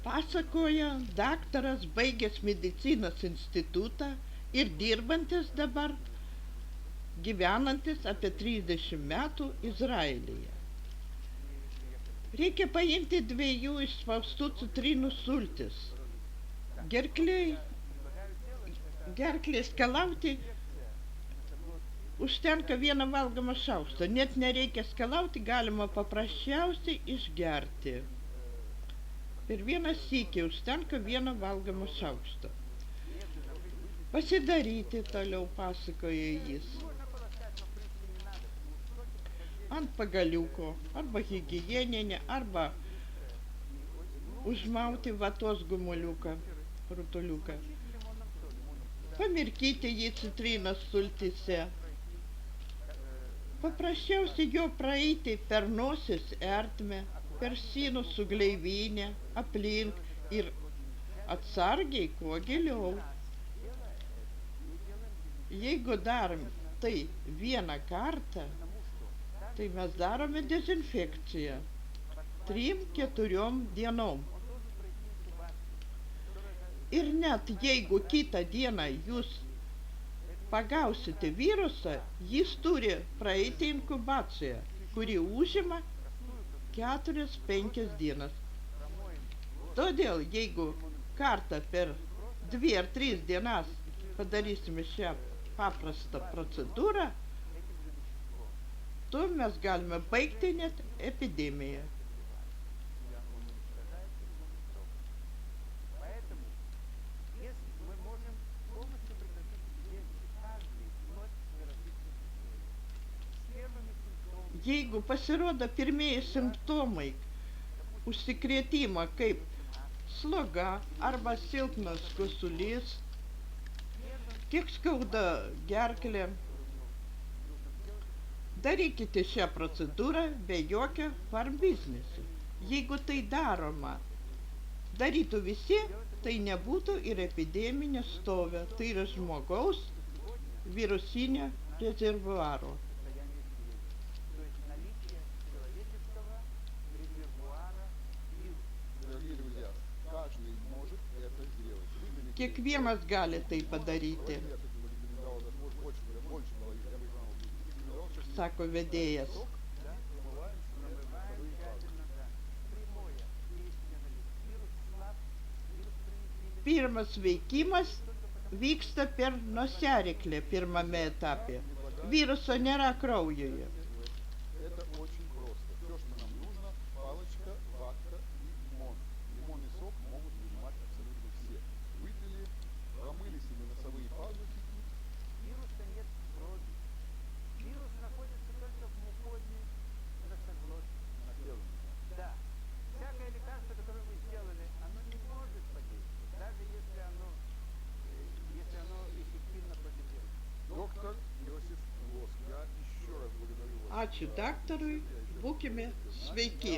Pasakoja daktaras baigęs medicinos institutą ir dirbantis dabar, gyvenantis apie 30 metų Izraelyje. Reikia paimti 2 išspaustų citrinų sultis. Gerklės skalauti užtenka 1 valgomą šaukštą. Net nereikia skalauti, galima paprasčiausiai išgerti. Per 1 sykį užtenka 1 valgomą šaukštą. Pasidaryti, toliau pasakoja jis, ant pagaliuko, arba higieninė, arba užmauti vatos gumuliuką, rutuliuką. Pamirkyti jį citrinos sultyse. Paprasčiausiai jo praeiti per nosies ertmę, per sinus su gleivinė, aplink ir atsargiai kuo giliau. Jeigu darom tai 1 kartą, tai mes darome dezinfekciją 3-4 dienom. Ir net jeigu kitą dieną jūs pagausite virusą, jis turi praeiti inkubaciją, kuri užima 4-5 dienas. Todėl, jeigu kartą per 2 ar 3 dienas padarysime šią paprastą procedūrą, to mes galime baigti net epidemiją. Jeigu pasirodo pirmieji simptomai užsikrėtimo kaip sloga arba silpnas kosulys, kiek skauda gerklė, darykite šią procedūrą be jokio farm biznesių. Jeigu tai daroma, darytų visi, tai nebūtų ir epideminio stovio, tai yra žmogaus virusinio rezervuaro. Kiekvienas gali tai padaryti, sako vedėjas. Pirmas veikimas vyksta per nosiaryklę pirmame etape. Viruso nėra kraujuje. Ačiū daktarui, būkime sveiki.